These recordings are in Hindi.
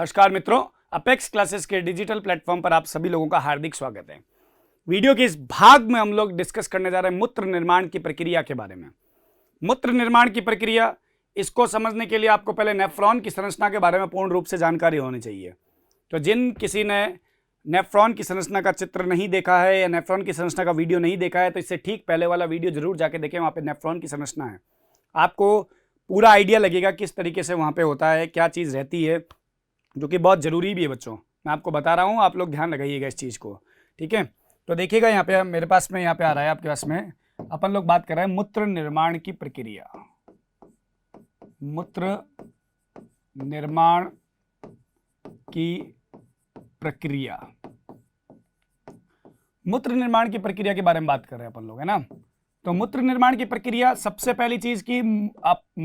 नमस्कार मित्रों, अपेक्स क्लासेस के डिजिटल प्लेटफॉर्म पर आप सभी लोगों का हार्दिक स्वागत है। वीडियो के इस भाग में हम लोग डिस्कस करने जा रहे हैं मूत्र निर्माण की प्रक्रिया के बारे में। मूत्र निर्माण की प्रक्रिया, इसको समझने के लिए आपको पहले नेफ्रॉन की संरचना के बारे में पूर्ण रूप से जानकारी होनी चाहिए। तो जिन किसी ने नेफ्रॉन की संरचना का चित्र नहीं देखा है या नेफ्रॉन की संरचना का वीडियो नहीं देखा है तो इससे ठीक पहले वाला वीडियो जरूर जाके देखें। वहाँ पे नेफ्रॉन की संरचना है, आपको पूरा आइडिया लगेगा किस तरीके से वहाँ पे होता है, क्या चीज़ रहती है, जो कि बहुत ज़रूरी भी है। बच्चों, मैं आपको बता रहा हूँ, आप लोग ध्यान लगाइएगा इस चीज़ को, ठीक है। तो देखिएगा यहाँ पे मेरे पास में, यहाँ पे आ रहा है आपके पास में, अपन लोग बात कर रहे हैं मूत्र निर्माण की प्रक्रिया। मूत्र निर्माण की प्रक्रिया, मूत्र निर्माण की प्रक्रिया के बारे में बात कर रहे हैं अपन लोग, है ना। तो मूत्र निर्माण की प्रक्रिया, सबसे पहली चीज की,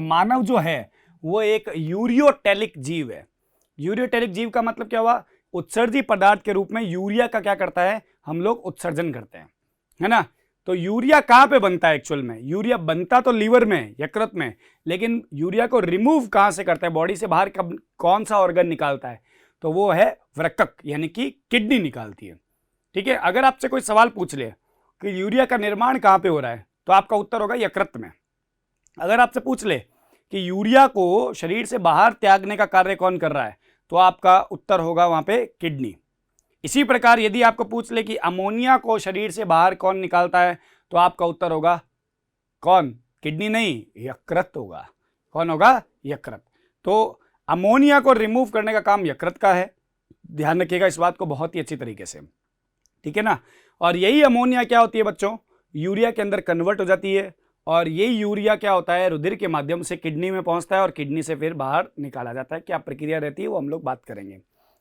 मानव जो है वो एक यूरियोटेलिक जीव है। यूरियोटेलिक जीव का मतलब क्या हुआ? उत्सर्जी पदार्थ के रूप में यूरिया का क्या करता है, हम लोग उत्सर्जन करते हैं, है ना। तो यूरिया कहाँ पे बनता है? एक्चुअल में यूरिया बनता तो लीवर में, यकृत में, लेकिन यूरिया को रिमूव कहाँ से करता है, बॉडी से बाहर कौन सा ऑर्गन निकालता है? तो वो है वृक्क, यानी कि किडनी निकालती है, ठीक है। अगर आपसे कोई सवाल पूछ ले कि यूरिया का निर्माण कहाँ पे हो रहा है, तो आपका उत्तर होगा यकृत में। अगर आपसे पूछ ले कि यूरिया को शरीर से बाहर त्यागने का कार्य कौन कर रहा है, तो आपका उत्तर होगा वहां पे किडनी। इसी प्रकार यदि आपको पूछ ले कि अमोनिया को शरीर से बाहर कौन निकालता है, तो आपका उत्तर होगा कौन? किडनी नहीं, यकृत होगा। कौन होगा? यकृत। तो अमोनिया को रिमूव करने का काम यकृत का है, ध्यान रखिएगा इस बात को बहुत ही अच्छी तरीके से, ठीक है ना। और यही अमोनिया क्या होती है बच्चों, यूरिया के अंदर कन्वर्ट हो जाती है, और ये यूरिया क्या होता है, रुधिर के माध्यम से किडनी में पहुंचता है और किडनी से फिर बाहर निकाला जाता है। क्या प्रक्रिया रहती है वो हम लोग बात करेंगे,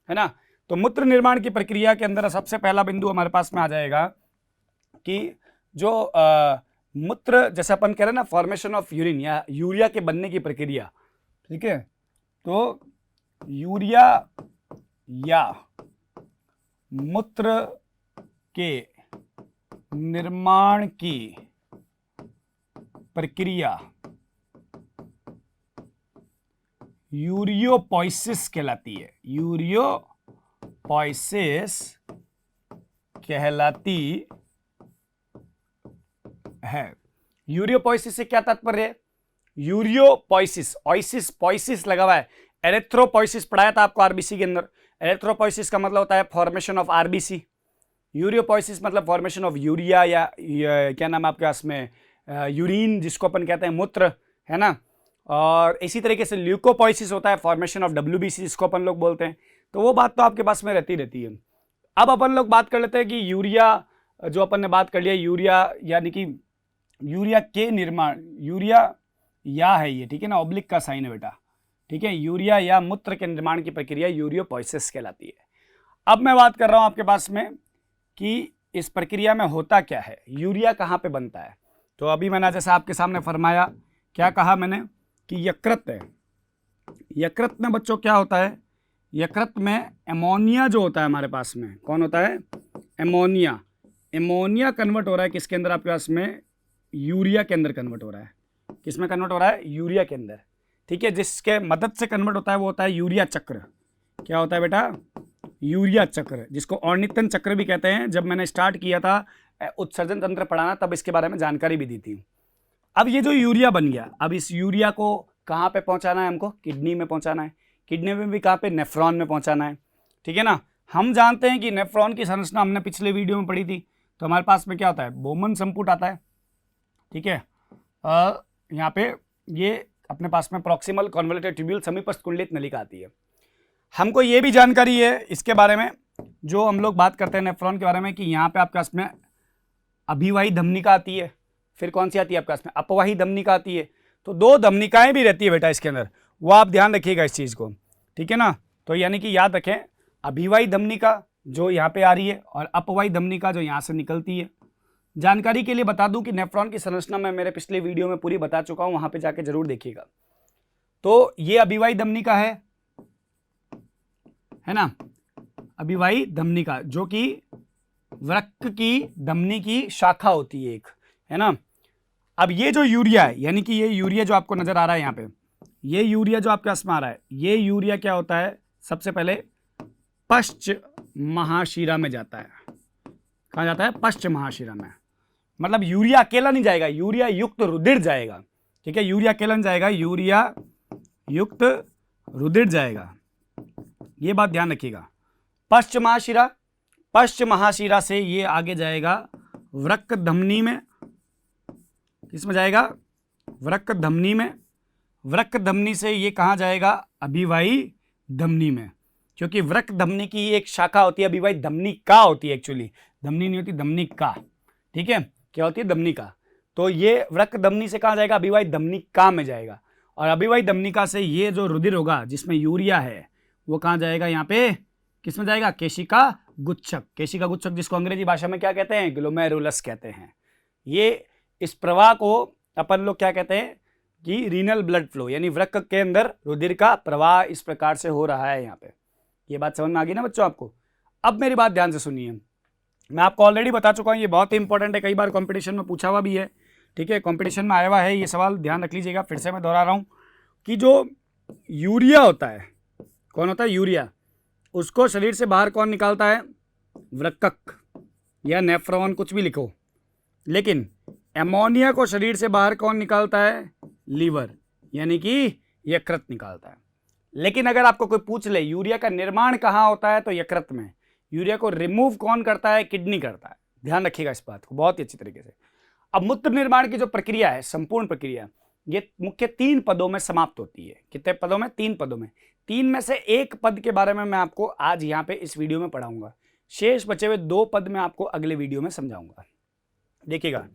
है ना। तो मूत्र निर्माण की प्रक्रिया के अंदर सबसे पहला बिंदु हमारे पास में आ जाएगा कि जो मूत्र, जैसे अपन कह रहे हैं ना, फॉर्मेशन ऑफ यूरिन या यूरिया के बनने की प्रक्रिया, ठीक है। तो यूरिया या मूत्र के निर्माण की प्रक्रिया यूरियोपोइसिस कहलाती है। यूरियोपोइसिस कहलाती है। यूरियोपोइसिस से क्या तात्पर्य है? यूरियोपोइसिस, ओइसिस पोइसिस लगा हुआ है। एरिथ्रोपोइसिस पढ़ाया था आपको आरबीसी के अंदर। एरिथ्रोपोइसिस का मतलब होता है फॉर्मेशन ऑफ आरबीसी। यूरियोपोइसिस मतलब फॉर्मेशन ऑफ यूरिया या क्या नाम है आपके पास में, यूरिन, जिसको अपन कहते हैं मूत्र, है ना। और इसी तरीके से ल्यूकोपोइसिस होता है फॉर्मेशन ऑफ डब्ल्यूबीसी, जिसको अपन लोग बोलते हैं। तो वो बात तो आपके पास में रहती है। अब अपन लोग बात कर लेते हैं कि यूरिया, जो अपन ने बात कर लिया, यूरिया यानी कि यूरिया के निर्माण, यूरिया या है ये, ठीक है ना, ऑब्लिक का साइन है बेटा, ठीक है। यूरिया या मूत्र के निर्माण की प्रक्रिया यूरियोपोइसिस कहलाती है। अब मैं बात कर रहा हूं आपके पास में कि इस प्रक्रिया में होता क्या है, यूरिया कहाँ पे बनता है। तो अभी मैंने जैसे आपके सामने फरमाया, क्या कहा मैंने कि यकृत है। यकृत में बच्चों क्या होता है, यकृत में एमोनिया जो होता है हमारे पास में, कौन होता है? एमोनिया। एमोनिया कन्वर्ट हो रहा है किसके अंदर आपके पास में? यूरिया के अंदर कन्वर्ट हो रहा है। किस में कन्वर्ट हो रहा है? यूरिया के अंदर, ठीक है। जिसके मदद से कन्वर्ट होता है वो होता है यूरिया चक्र। क्या होता है बेटा? यूरिया चक्र, जिसको ऑर्निथन चक्र भी कहते हैं। जब मैंने स्टार्ट किया था उत्सर्जन तंत्र पढ़ाना, तब इसके बारे में जानकारी भी दी थी। अब ये जो यूरिया बन गया, अब इस यूरिया को कहाँ पे पहुंचाना है हमको? किडनी में पहुंचाना है। किडनी में भी कहाँ पे? नेफ्रॉन में पहुंचाना है, ठीक है ना। हम जानते हैं कि नेफ्रॉन की संरचना हमने पिछले वीडियो में पढ़ी थी। तो हमारे पास में क्या होता है? बोमन संपुट आता है, ठीक है। यहाँ पे ये अपने पास में प्रॉक्सिमल कॉन्वोल्यूटेड ट्यूब्यूल समीपस्थ कुंडलित नलिका आती है। हमको ये भी जानकारी है इसके बारे में, जो हम लोग बात करते हैं नेफ्रॉन के बारे में, कि यहाँ पे आपके पास में अभिवाही धमनिका आती है, फिर कौन सी आती है आपके पास में? अपवाही धमनिका आती है। तो दो धमनिकाएं भी रहती है बेटा इसके अंदर, वो आप ध्यान रखिएगा इस चीज़ को, ठीक है ना। तो यानी कि याद रखें, अभिवाही धमनिका जो यहाँ पे आ रही है और अपवाही धमनिका जो यहाँ से निकलती है। जानकारी के लिए बता दूं कि नेफ्रॉन की संरचना मैं मेरे पिछले वीडियो में पूरी बता चुका हूँ, वहाँ पे जाके जरूर देखिएगा। तो ये अभिवाही धमनिका है ना, अभिवाही धमनिका, जो कि वृक्क की धमनी की शाखा होती है एक, है ना। अब ये जो यूरिया है, यानी कि ये यूरिया जो आपको नजर आ रहा है यहाँ पे, ये यूरिया जो आपके पास में आ रहा है, ये यूरिया क्या होता है? सबसे पहले पश्च महाशिरा में जाता है। कहाँ जाता है? पश्च महाशिरा में। मतलब यूरिया अकेला नहीं जाएगा, यूरिया युक्त रुधिर जाएगा। ठीक है, यूरिया अकेला नहीं जाएगा, यूरिया युक्त रुधिर जाएगा। ये बात ध्यान रखिएगा। पश्च महाशिरा, पश्च महाशिरा से ये आगे जाएगा वृक्क धमनी में। किसमें जाएगा? वृक्क धमनी में। वृक्क धमनी से ये कहाँ जाएगा? अभिवाही धमनी में। क्योंकि वृक्क धमनी की एक शाखा होती है, अभिवाही धमनी का होती है। एक्चुअली धमनी नहीं होती, धमनी का। ठीक है, क्या होती है? धमनी का। तो ये वृक्क धमनी से कहाँ जाएगा? अभिवाही धमनी का में जाएगा। और अभिवाही धमनिका से ये जो रुधिर होगा जिसमें यूरिया है वो कहाँ जाएगा? यहाँ पे किस में जाएगा? केशिका गुच्छक। केशिका गुच्छक जिसको अंग्रेजी भाषा में क्या कहते हैं? ग्लोमेरुलस कहते हैं। ये इस प्रवाह को अपन लोग क्या कहते हैं कि रीनल ब्लड फ्लो, यानी वृक्क के अंदर रुधिर का प्रवाह इस प्रकार से हो रहा है। यहाँ पे ये बात समझ में आ गई ना बच्चों आपको? अब मेरी बात ध्यान से सुनिए। मैं आपको ऑलरेडी बता चुका हूँ, ये बहुत ही इंपॉर्टेंट है, कई बार कंपटीशन में पूछा हुआ भी है। ठीक है, कंपटीशन में आया हुआ है ये सवाल, ध्यान रख लीजिएगा। फिर से मैं दोहरा रहा हूँ कि जो यूरिया होता है, कौन होता है? यूरिया। उसको शरीर से बाहर कौन निकालता है? वृक्कक या नेफ्रॉन, कुछ भी लिखो। लेकिन एमोनिया को शरीर से बाहर कौन निकालता है? लीवर, यानी कि यकृत निकालता है। लेकिन अगर आपको कोई पूछ ले यूरिया का निर्माण कहाँ होता है, तो यकृत में। यूरिया को रिमूव कौन करता है? किडनी करता है। ध्यान रखिएगा इस बात को बहुत ही अच्छी तरीके से। अब मूत्र निर्माण की जो प्रक्रिया है, संपूर्ण प्रक्रिया, ये मुख्य 3 पदों में समाप्त होती है। कितने पदों में? 3 पदों में। 3 में से 1 पद के बारे में मैं आपको आज यहाँ पे इस वीडियो में पढ़ाऊंगा। शेष बचे हुए 2 पद में आपको अगले वीडियो में समझाऊंगा। देखिएगा,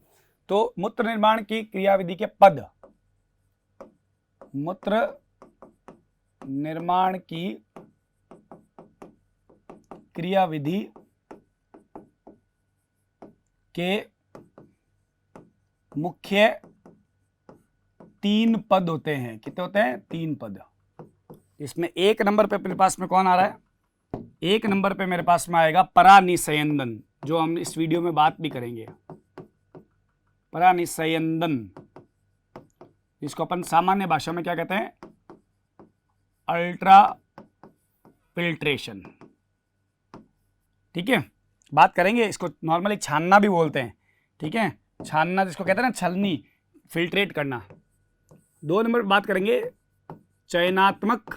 तो मूत्र निर्माण की क्रियाविधि के पद, मूत्र निर्माण की क्रियाविधि के मुख्य 3 पद होते हैं। कितने होते हैं? 3 पद। इसमें 1 नंबर पे मेरे पास में कौन आ रहा है? 1 नंबर पे मेरे पास में आएगा परानिसयंदन, जो हम इस वीडियो में बात भी करेंगे। परानिसयंदन, इसको अपन सामान्य भाषा में क्या कहते हैं? Ultra filtration. ठीक है, बात करेंगे। इसको नॉर्मली छानना भी बोलते हैं। ठीक है, छानना जिसको कहते हैं ना, छलनी, फिल्ट्रेट करना। 2 नंबर बात करेंगे चयनात्मक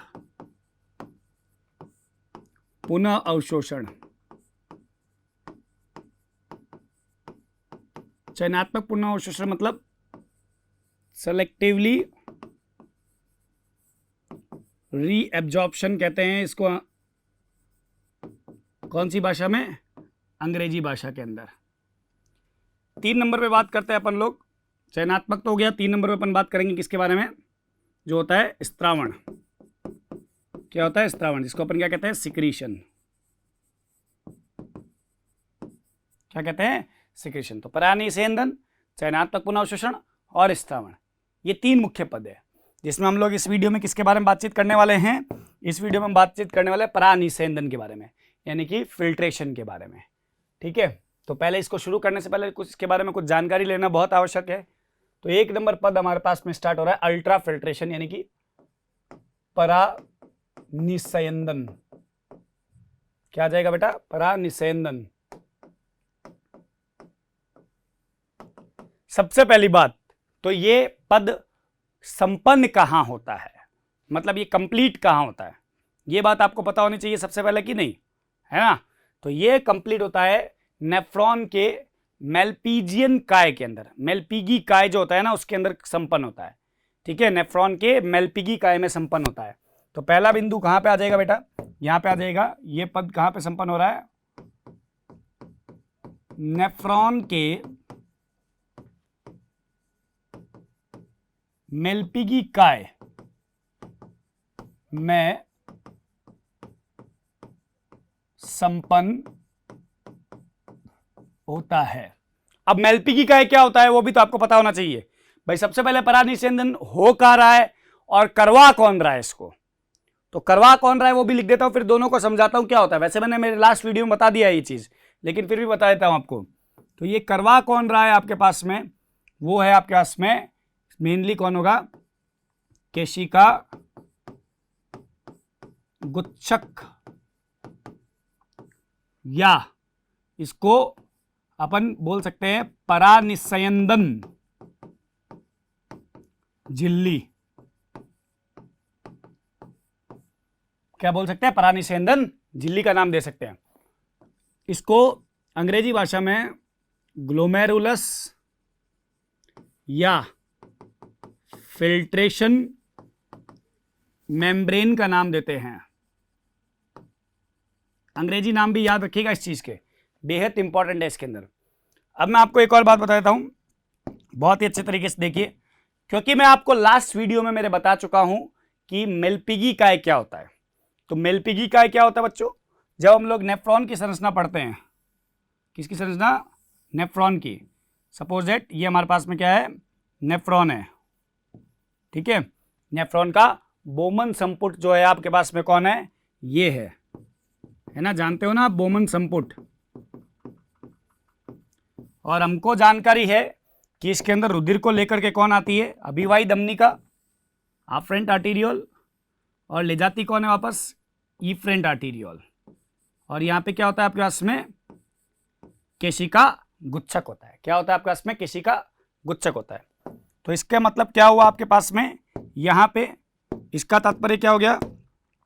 पुनः अवशोषण। चयनात्मक पुनः अवशोषण मतलब सेलेक्टिवली रीएब्जॉर्प्शन कहते हैं इसको। कौन सी भाषा में? अंग्रेजी भाषा के अंदर। 3 नंबर पे बात करते हैं अपन लोग, चयनात्मक तो हो गया। 3 नंबर पे अपन बात करेंगे किसके बारे में? जो होता है स्त्रावण। क्या होता है? स्त्रावण, जिसको अपन क्या कहते हैं? सिक्रीशन। क्या कहते हैं? सिक्रीशन। तो परानिसयंदन, चयनात्मक पुनः अवशोषण और स्त्रावण, ये 3 मुख्य पद है, जिसमें हम लोग इस वीडियो में किसके बारे में बातचीत करने वाले हैं? इस वीडियो में बातचीत करने वाले परानिसयंदन के बारे में, यानी कि फिल्ट्रेशन के बारे में। ठीक है, तो पहले इसको शुरू करने से पहले कुछ इसके बारे में कुछ जानकारी लेना बहुत आवश्यक है। तो 1 नंबर पद हमारे पास में स्टार्ट हो रहा है अल्ट्रा फिल्ट्रेशन, यानी कि परानिसयंदन। क्या आ जाएगा बेटा? परानिसयंदन। सबसे पहली बात तो ये पद संपन्न कहां होता है, मतलब ये कंप्लीट कहां होता है, ये बात आपको पता होनी चाहिए सबसे पहले, कि नहीं है ना? तो ये कंप्लीट होता है नेफ्रॉन के मेल्पीजियन काय के अंदर। मेल्पिगी काय जो होता है ना, उसके अंदर संपन्न होता है। ठीक है, नेफ्रॉन के मेल्पिगी काय में संपन्न होता है। तो पहला बिंदु कहां पे आ जाएगा बेटा? यहां पे आ जाएगा। ये पद कहां पे संपन्न हो रहा है? नेफ्रॉन के मेल्पिगी काय में संपन्न होता है। अब मेल्पिगी काय क्या होता है वो भी तो आपको पता होना चाहिए भाई। सबसे पहले परानिसयंदन हो कहाँ रहा है और करवा कौन रहा है इसको, तो करवा कौन रहा है वो भी लिख देता हूं, फिर दोनों को समझाता हूं क्या होता है। वैसे मैंने मेरे लास्ट वीडियो में बता दिया है ये चीज, लेकिन फिर भी बता देता हूं आपको। तो ये करवा कौन रहा है आपके पास में? वो है आपके पास में मेनली कौन होगा? केशिका गुच्छक, या इसको अपन बोल सकते हैं परानिस्यंदन झिल्ली। क्या बोल सकते हैं? परानिस्यंदन झिल्ली का नाम दे सकते हैं इसको। अंग्रेजी भाषा में ग्लोमेरुलस या फिल्ट्रेशन मेम्ब्रेन का नाम देते हैं। अंग्रेजी नाम भी याद रखिएगा इस चीज के, बेहद इंपॉर्टेंट है इसके अंदर। अब मैं आपको एक और बात बता देता हूं, बहुत ही अच्छे तरीके से देखिए, क्योंकि मैं आपको लास्ट वीडियो में मेरे बता चुका हूं कि मेल्पिगी काय क्या होता है। तो मेल्पिगी काय क्या होता है बच्चों? जब हम लोग नेफ्रॉन की संरचना पढ़ते हैं, किसकी संरचना? नेफ्रॉन की। सपोज दैट ये हमारे पास में क्या है? नेफ्रॉन है, ठीक है। नेफ्रॉन का बोमन संपुट जो है आपके पास में कौन है? ये है ना, जानते हो ना आप बोमन संपुट। और हमको जानकारी है कि इसके अंदर रुधिर को लेकर के कौन आती है? अभिवाही धमनिका, आफ्रेंट आर्टीरियोल, और ले जाती कौन है वापस? Efferent arteriole. और यहाँ पे क्या होता है आपके पास में? केशिका गुच्छक होता है। क्या होता है आपके पास में? केशिका गुच्छक होता है। तो इसका मतलब क्या हुआ आपके पास में? यहाँ पे इसका तात्पर्य क्या हो गया?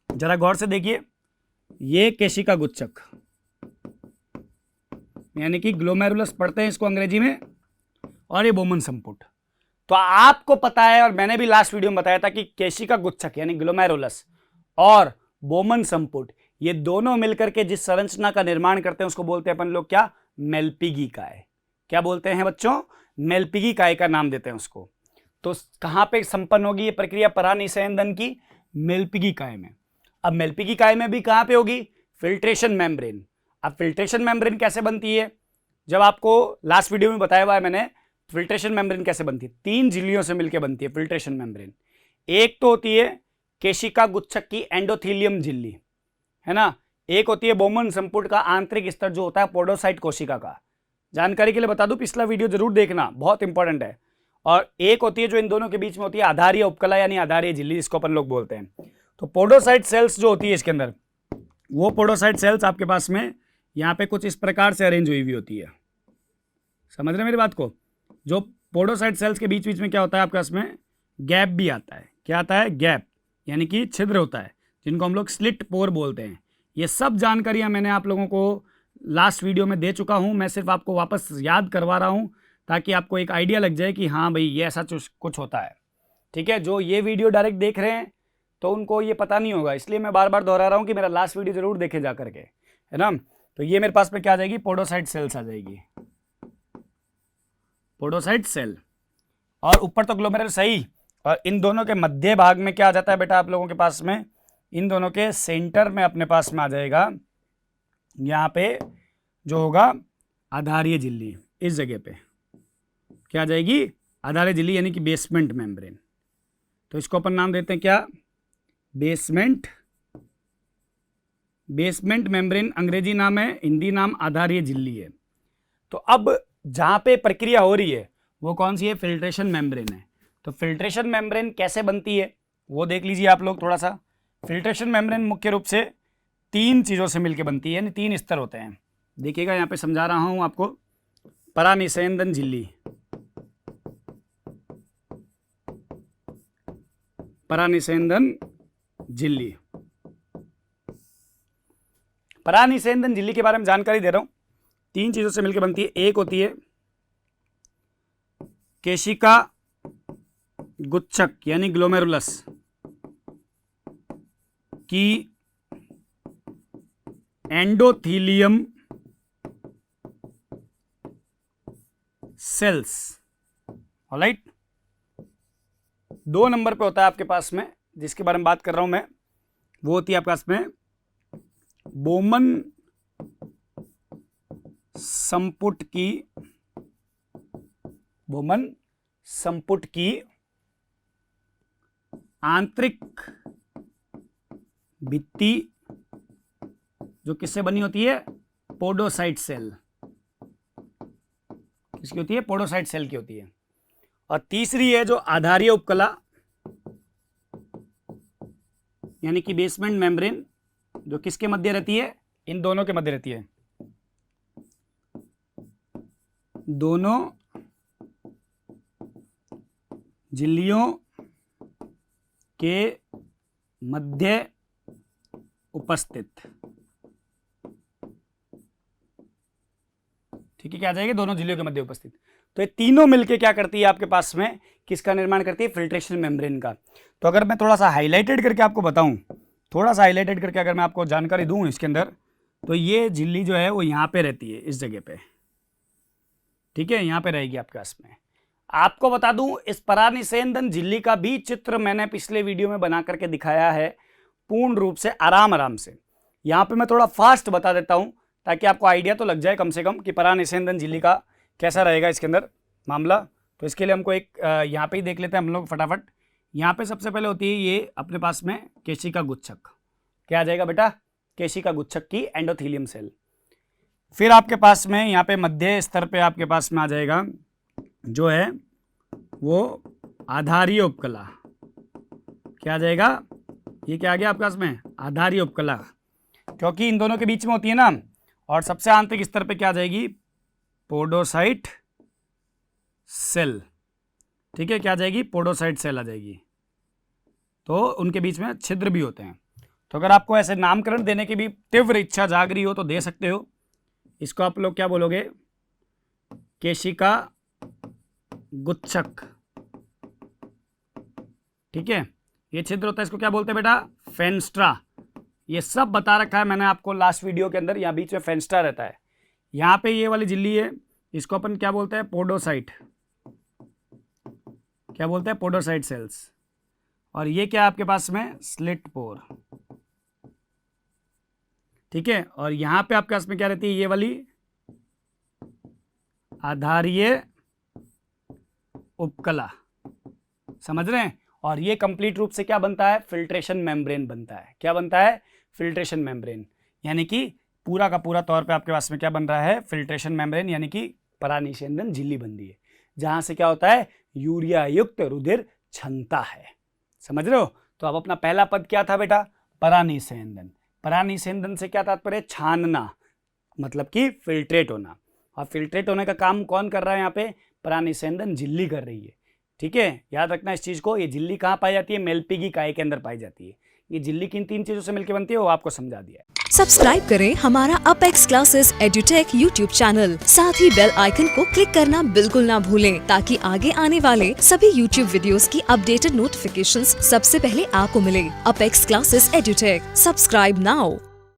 जरा गौर से देखिए, ये केशिका गुच्छक यानी कि ग्लोमेरुलस पढ़ते हैं इसको अंग्रेजी में, और ये बोमन संपुट। तो आपको पता है, और मैंने भी लास्ट वीडियो में बताया था कि केशिका गुच्छक यानी ग्लोमेरुलस और बोमन संपुट, ये दोनों मिलकर के जिस संरचना का निर्माण करते हैं उसको बोलते हैं अपन लोग क्या? मेल्पिगी काय। क्या बोलते हैं बच्चों? मेल्पिगी काय का नाम देते हैं उसको। तो कहां पे संपन्न होगी ये प्रक्रिया परानिस्यंदन की? मेल्पिगी काय में। अब मेल्पिगी काय में भी कहां पे होगी? Filtration membrane. अब फिल्ट्रेशन मेम्ब्रेन कैसे बनती है? जब आपको लास्ट वीडियो में बताया हुआ है मैंने, फिल्ट्रेशन मेम्ब्रेन कैसे बनती है? 3 झिल्लियों से मिलकर बनती है फिल्ट्रेशन मेम्ब्रेन। एक तो होती है केशिका गुच्छक की एंडोथीलियम झिल्ली, है ना। एक होती है बोमन संपुट का आंतरिक स्तर जो होता है पोडोसाइट कोशिका का। जानकारी के लिए बता दूं, पिछला वीडियो जरूर देखना, बहुत इंपॉर्टेंट है। और एक होती है जो इन दोनों के बीच में होती है आधारीय उपकला यानी आधारीय झिल्ली, जिसको अपन लोग बोलते हैं। तो पोडोसाइट सेल्स जो होती है इसके अंदर, वो पोडोसाइट सेल्स आपके पास में यहाँ पे कुछ इस प्रकार से अरेंज हुई होती है। समझ रहे मेरी बात को? जो पोडोसाइट सेल्स के बीच बीच में क्या होता है आपके पास में? गैप भी आता है। क्या आता है? गैप, यानी कि छिद्र होता है, जिनको हम लोग स्लिट पोर बोलते हैं। ये सब जानकारियां मैंने आप लोगों को लास्ट वीडियो में दे चुका हूं। मैं सिर्फ आपको वापस याद करवा रहा हूं ताकि आपको एक आइडिया लग जाए कि हाँ भाई ये ऐसा कुछ होता है, ठीक है। जो ये वीडियो डायरेक्ट देख रहे हैं तो उनको ये पता नहीं होगा, इसलिए मैं बार बार दोहरा रहा हूँ कि मेरा लास्ट वीडियो जरूर देखे जा करके, है ना। तो ये मेरे पास में क्या आ जाएगी? पोडोसाइट सेल्स आ जाएगी, पोडोसाइट सेल। और ऊपर तो ग्लोमेरुलस सही, और इन दोनों के मध्य भाग में क्या आ जाता है बेटा आप लोगों के पास में? इन दोनों के सेंटर में अपने पास में आ जाएगा यहाँ पे जो होगा आधारीय झिल्ली। इस जगह पे क्या आ जाएगी? आधारीय झिल्ली यानी कि बेसमेंट मेम्ब्रेन। तो इसको अपन नाम देते हैं क्या? बेसमेंट मेम्ब्रेन अंग्रेजी नाम है, हिंदी नाम आधारीय झिल्ली है। तो अब जहां पे प्रक्रिया हो रही है वो कौन सी है? फिल्ट्रेशन मेम्ब्रेन है। तो फिल्ट्रेशन मेम्ब्रेन कैसे बनती है वो देख लीजिए आप लोग थोड़ा सा। फिल्ट्रेशन मेम्ब्रेन मुख्य रूप से 3 चीज़ों से मिलकर बनती है, यानी 3 स्तर होते हैं। देखिएगा यहाँ पे समझा रहा हूँ आपको। परानिस्यंदन झिल्ली, परानिस्यंदन झिल्ली, परानिस्यंदन झिल्ली के बारे में जानकारी दे रहा हूँ। 3 चीज़ों से मिलकर बनती है। एक होती है केशिका गुच्छक यानी ग्लोमेरुलस की एंडोथीलियम सेल्स, ऑलराइट। 2 नंबर पे होता है आपके पास में, जिसके बारे में बात कर रहा हूं मैं, वो होती है आपके पास में बोमन संपुट की, बोमन संपुट की आंतरिक भित्ति जो किससे बनी होती है? Podocyte cell. किसकी होती है? पोडोसाइट सेल की होती है। और तीसरी है जो आधारीय उपकला यानी कि बेसमेंट मेम्ब्रेन, जो किसके मध्य रहती है, इन दोनों के मध्य रहती है, दोनों झिल्लियों के मध्य उपस्थित, ठीक है, क्या आ जाएगी, दोनों झिल्लियों के मध्य उपस्थित। तो ये तीनों मिलके क्या करती है आपके पास में, किसका निर्माण करती है, फिल्ट्रेशन मेम्ब्रेन का। तो अगर मैं थोड़ा सा हाईलाइटेड करके आपको बताऊं, थोड़ा सा हाईलाइटेड करके अगर मैं आपको जानकारी दूं इसके अंदर, तो ये झिल्ली जो है वो यहाँ पे रहती है, इस जगह पे, ठीक है, यहाँ पे रहेगी आपके पास में। आपको बता दूं इस परानिसेंदन झिल्ली का भी चित्र मैंने पिछले वीडियो में बना करके दिखाया है पूर्ण रूप से, आराम से। यहाँ पे मैं थोड़ा फास्ट बता देता हूँ ताकि आपको आइडिया तो लग जाए कम से कम कि परानिसेंदन झिल्ली का कैसा रहेगा इसके अंदर मामला। तो इसके लिए हमको एक यहाँ पे ही देख लेते हैं हम लोग फटाफट। यहाँ पे सबसे पहले होती है ये अपने पास में केशिका गुच्छक, क्या आ जाएगा बेटा, केशिका गुच्छक की एंडोथीलियम सेल। फिर आपके पास में यहाँ पे मध्य स्तर पे आपके पास में आ जाएगा जो है वो आधारीय उपकला, क्या आ जाएगा, ये क्या आ गया आपके पास में, आधारीय उपकला, क्योंकि इन दोनों के बीच में होती है ना। और सबसे आंतरिक स्तर पे क्या आ जाएगी, पोडोसाइट सेल, ठीक है, क्या आ जाएगी, पोडोसाइट सेल आ जाएगी। तो उनके बीच में छिद्र भी होते हैं। तो अगर आपको ऐसे नामकरण देने की भी तीव्र इच्छा जाग रही हो तो दे सकते हो। इसको आप लोग क्या बोलोगे, केशिका गुच्छक, ठीक है, ये छिद्र होता है, इसको क्या बोलते हैं बेटा, फेन्स्ट्रा। ये सब बता रखा है मैंने आपको लास्ट वीडियो के अंदर। यहाँ बीच में फेन्स्ट्रा रहता है, यहाँ पे ये वाली झिल्ली है, इसको अपन क्या बोलते हैं, पोडोसाइट, क्या बोलते हैं, पोडोसाइट सेल्स। और ये क्या है आपके पास में, स्लिट पोर, ठीक है। और यहाँ पे आपके पास में क्या रहती है, ये वाली आधारीय उपकला, समझ रहे हैं। और ये कंप्लीट रूप से क्या बनता है, फिल्ट्रेशन मेम्ब्रेन बनता है। क्या बनता है, फिल्ट्रेशन मेम्ब्रेन, यानी कि पूरा का पूरा तौर पे आपके पास में क्या बन रहा है, फिल्ट्रेशन मेम्ब्रेन, यानी कि परानिसेंदन झिल्ली बन रही है, जहां से क्या होता है, यूरिया युक्त रुधिर छनता है, समझ रहे हो। तो अब अपना पहला पद क्या था बेटा, परानिसेंदन। परानिसेंदन से क्या तात्पर्य, छानना, मतलब कि फिल्ट्रेट होना। और फिल्ट्रेट होने का काम कौन कर रहा है यहाँ पे, परानिसेंदन झिल्ली कर रही है, ठीक है। याद रखना इस चीज को। ये झिल्ली कहाँ पाई जाती है, मेलपीगी काय के अंदर पाई जाती है। ये झिल्ली किन तीन चीजों से मिलकर बनती है वो आपको समझा दिया है। सब्सक्राइब करें हमारा apex classes edutech YouTube channel, साथ ही बेल आइकन को क्लिक करना बिल्कुल ना भूलें ताकि आगे आने वाले सभी यूट्यूब वीडियोस की अपडेटेड नोटिफिकेशंस सबसे पहले आपको मिले। Apex classes edutech, subscribe now.